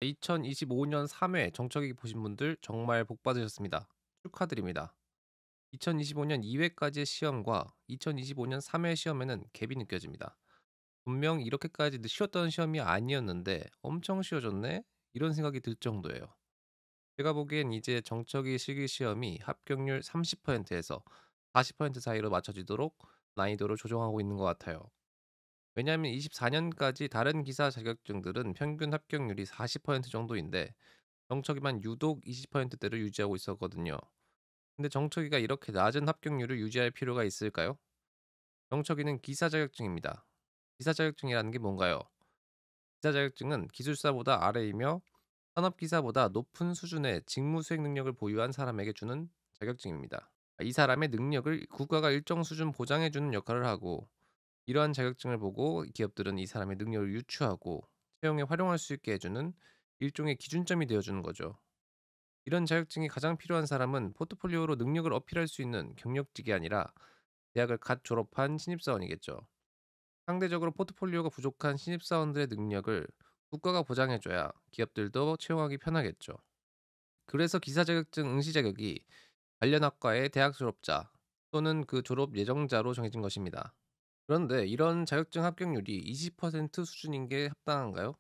2025년 3회 정책위 보신 분들 정말 복 받으셨습니다. 축하드립니다. 2025년 2회까지의 시험과 2025년 3회 시험에는 갭이 느껴집니다. 분명 이렇게까지 쉬웠던 시험이 아니었는데 엄청 쉬워졌네? 이런 생각이 들 정도예요. 제가 보기엔 이제 정책위 실기 시험이 합격률 30%에서 40% 사이로 맞춰지도록 난이도를 조정하고 있는 것 같아요. 왜냐하면 24년까지 다른 기사 자격증들은 평균 합격률이 40% 정도인데 정척이만 유독 20%대를 유지하고 있었거든요. 근데 정척이가 이렇게 낮은 합격률을 유지할 필요가 있을까요? 정척이는 기사 자격증입니다. 기사 자격증이라는 게 뭔가요? 기사 자격증은 기술사보다 아래이며 산업기사보다 높은 수준의 직무 수행 능력을 보유한 사람에게 주는 자격증입니다. 이 사람의 능력을 국가가 일정 수준 보장해주는 역할을 하고, 이러한 자격증을 보고 기업들은 이 사람의 능력을 유추하고 채용에 활용할 수 있게 해주는 일종의 기준점이 되어주는 거죠. 이런 자격증이 가장 필요한 사람은 포트폴리오로 능력을 어필할 수 있는 경력직이 아니라 대학을 갓 졸업한 신입사원이겠죠. 상대적으로 포트폴리오가 부족한 신입사원들의 능력을 국가가 보장해줘야 기업들도 채용하기 편하겠죠. 그래서 기사 자격증 응시 자격이 관련 학과의 대학 졸업자 또는 그 졸업 예정자로 정해진 것입니다. 그런데 이런 자격증 합격률이 20% 수준인 게 합당한가요?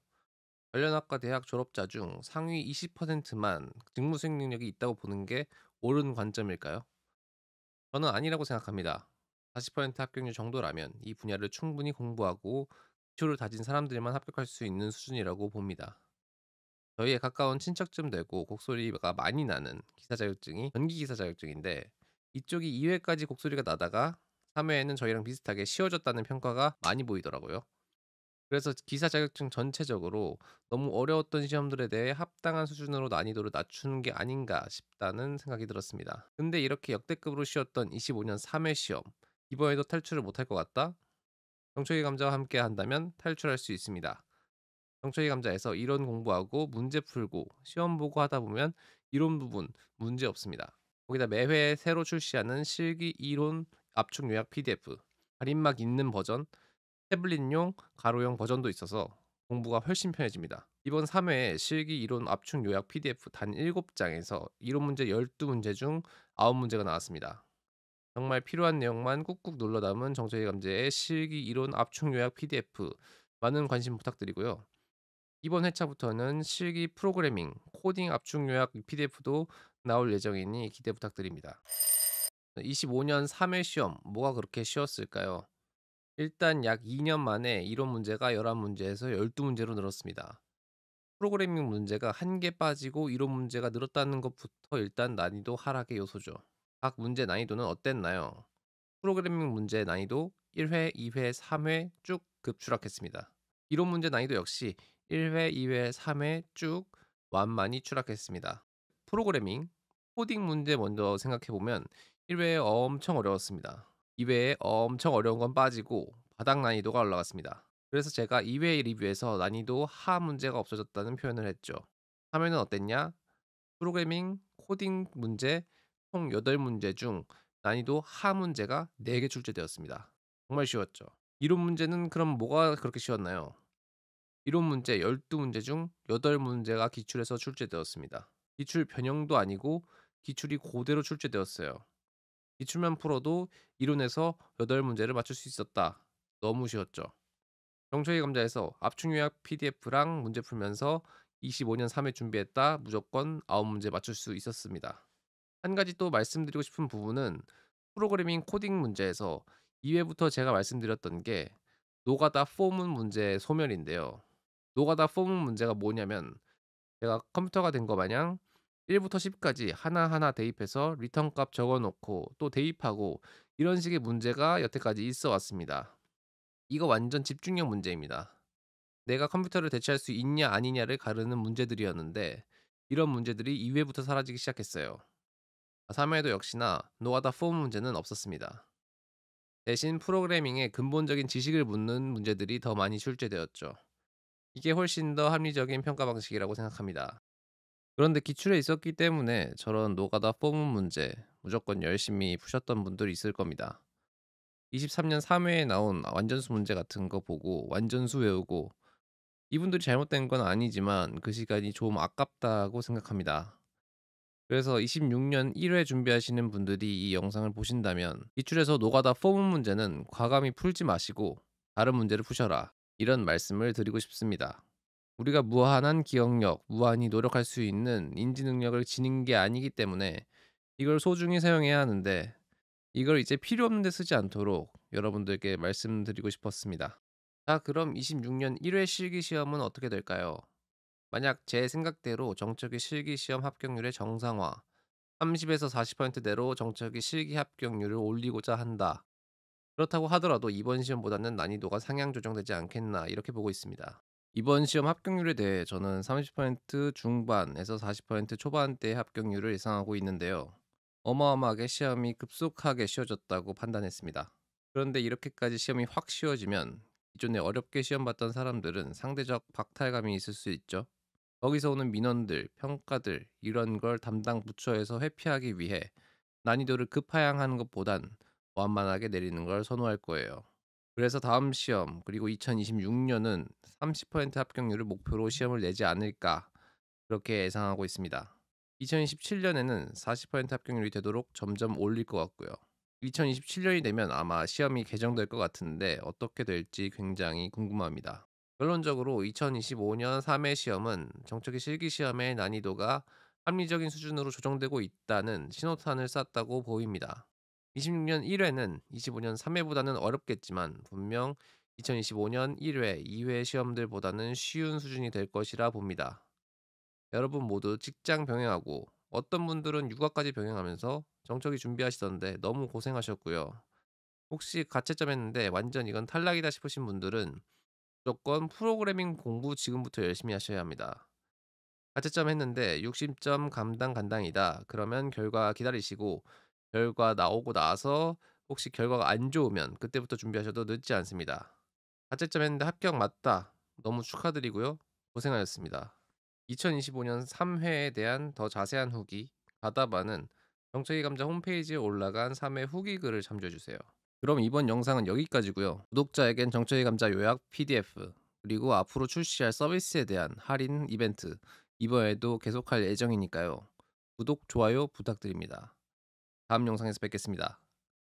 관련 학과 대학 졸업자 중 상위 20%만 직무 수행 능력이 있다고 보는 게 옳은 관점일까요? 저는 아니라고 생각합니다. 40% 합격률 정도라면 이 분야를 충분히 공부하고 기초를 다진 사람들만 합격할 수 있는 수준이라고 봅니다. 저희에 가까운 친척쯤 되고 곡소리가 많이 나는 기사 자격증이 전기기사 자격증인데, 이쪽이 2회까지 곡소리가 나다가 3회에는 저희랑 비슷하게 쉬워졌다는 평가가 많이 보이더라고요. 그래서 기사 자격증 전체적으로 너무 어려웠던 시험들에 대해 합당한 수준으로 난이도를 낮추는 게 아닌가 싶다는 생각이 들었습니다. 근데 이렇게 역대급으로 쉬웠던 25년 3회 시험, 이번에도 탈출을 못할 것 같다? 정초기 감자와 함께 한다면 탈출할 수 있습니다. 정초기 감자에서 이론 공부하고 문제 풀고 시험 보고 하다 보면 이론 부분 문제 없습니다. 거기다 매회 새로 출시하는 실기 이론 압축 요약 PDF, 할인막 있는 버전, 태블릿용 가로용 버전도 있어서 공부가 훨씬 편해집니다. 이번 3회에 실기 이론 압축 요약 PDF 단 7장에서 이론 문제 12문제 중 9문제가 나왔습니다. 정말 필요한 내용만 꾹꾹 눌러 담은 정책의 감제의 실기 이론 압축 요약 PDF, 많은 관심 부탁드리고요. 이번 회차부터는 실기 프로그래밍, 코딩 압축 요약 PDF도 나올 예정이니 기대 부탁드립니다. 25년 3회 시험 뭐가 그렇게 쉬웠을까요? 일단 약 2년 만에 이론 문제가 11문제에서 12문제로 늘었습니다. 프로그래밍 문제가 한 개 빠지고 이론 문제가 늘었다는 것부터 일단 난이도 하락의 요소죠. 각 문제 난이도는 어땠나요? 프로그래밍 문제 난이도 1회, 2회, 3회 쭉 급추락했습니다. 이론 문제 난이도 역시 1회, 2회, 3회 쭉 완만히 추락했습니다. 프로그래밍, 코딩 문제 먼저 생각해보면 1회에 엄청 어려웠습니다. 2회에 엄청 어려운 건 빠지고 바닥 난이도가 올라갔습니다. 그래서 제가 2회 리뷰에서 난이도 하 문제가 없어졌다는 표현을 했죠. 3회는 어땠냐? 프로그래밍, 코딩 문제 총 8문제 중 난이도 하 문제가 4개 출제되었습니다. 정말 쉬웠죠. 이론 문제는 그럼 뭐가 그렇게 쉬웠나요? 이론 문제 12문제 중 8문제가 기출에서 출제되었습니다. 기출 변형도 아니고 기출이 그대로 출제되었어요. 기출만 풀어도 이론에서 8문제를 맞출 수 있었다. 너무 쉬웠죠. 정초기 감자에서 압축 요약 PDF랑 문제 풀면서 25년 3회 준비했다 무조건 9문제 맞출 수 있었습니다. 한 가지 또 말씀드리고 싶은 부분은 프로그래밍 코딩 문제에서 2회부터 제가 말씀드렸던 게 노가다 포문 문제 소멸인데요. 노가다 포문 문제가 뭐냐면 제가 컴퓨터가 된 거 마냥 1부터 10까지 하나하나 대입해서 리턴 값 적어 놓고 또 대입하고 이런 식의 문제가 여태까지 있어 왔습니다. 이거 완전 집중력 문제입니다. 내가 컴퓨터를 대체할 수 있냐 아니냐를 가르는 문제들이었는데 이런 문제들이 2회부터 사라지기 시작했어요. 3회도 역시나 노가다 폼 문제는 없었습니다. 대신 프로그래밍의 근본적인 지식을 묻는 문제들이 더 많이 출제되었죠. 이게 훨씬 더 합리적인 평가 방식이라고 생각합니다. 그런데 기출에 있었기 때문에 저런 노가다 폼 문제 무조건 열심히 푸셨던 분들이 있을 겁니다. 23년 3회에 나온 완전수 문제 같은 거 보고 완전수 외우고 이분들이 잘못된 건 아니지만 그 시간이 좀 아깝다고 생각합니다. 그래서 26년 1회 준비하시는 분들이 이 영상을 보신다면 기출에서 노가다 포문 문제는 과감히 풀지 마시고 다른 문제를 푸셔라. 이런 말씀을 드리고 싶습니다. 우리가 무한한 기억력, 무한히 노력할 수 있는 인지 능력을 지닌 게 아니기 때문에 이걸 소중히 사용해야 하는데 이걸 이제 필요 없는 데 쓰지 않도록 여러분들께 말씀드리고 싶었습니다. 자, 그럼 26년 1회 실기 시험은 어떻게 될까요? 만약 제 생각대로 정적의 실기 시험 합격률의 정상화, 30에서 40%대로 정적의 실기 합격률을 올리고자 한다. 그렇다고 하더라도 이번 시험보다는 난이도가 상향 조정되지 않겠나 이렇게 보고 있습니다. 이번 시험 합격률에 대해 저는 30% 중반에서 40% 초반대의 합격률을 예상하고 있는데요. 어마어마하게 시험이 급속하게 쉬워졌다고 판단했습니다. 그런데 이렇게까지 시험이 확 쉬워지면 기존에 어렵게 시험 봤던 사람들은 상대적 박탈감이 있을 수 있죠. 거기서 오는 민원들, 평가들 이런 걸 담당 부처에서 회피하기 위해 난이도를 급하향하는 것보단 완만하게 내리는 걸 선호할 거예요. 그래서 다음 시험 그리고 2026년은 30% 합격률을 목표로 시험을 내지 않을까 그렇게 예상하고 있습니다. 2027년에는 40% 합격률이 되도록 점점 올릴 것 같고요. 2027년이 되면 아마 시험이 개정될 것 같은데 어떻게 될지 굉장히 궁금합니다. 결론적으로 2025년 3회 시험은 정책의 실기 시험의 난이도가 합리적인 수준으로 조정되고 있다는 신호탄을 쐈다고 보입니다. 26년 1회는 25년 3회보다는 어렵겠지만 분명 2025년 1회, 2회 시험들보다는 쉬운 수준이 될 것이라 봅니다. 여러분 모두 직장 병행하고 어떤 분들은 육아까지 병행하면서 정적이 준비하시던데 너무 고생하셨고요. 혹시 가채점 했는데 완전 이건 탈락이다 싶으신 분들은 무조건 프로그래밍 공부 지금부터 열심히 하셔야 합니다. 가채점 했는데 60점 감당 간당이다. 그러면 결과 기다리시고 결과 나오고 나서 혹시 결과가 안 좋으면 그때부터 준비하셔도 늦지 않습니다. 가채점 했는데 합격 맞다. 너무 축하드리고요. 고생하셨습니다. 2025년 3회에 대한 더 자세한 후기 가다바는 정책위 감자 홈페이지에 올라간 3회 후기 글을 참조해 주세요. 그럼 이번 영상은 여기까지고요. 구독자에겐 정책위 감자 요약 PDF 그리고 앞으로 출시할 서비스에 대한 할인 이벤트 이번에도 계속할 예정이니까요. 구독, 좋아요 부탁드립니다. 다음 영상에서 뵙겠습니다.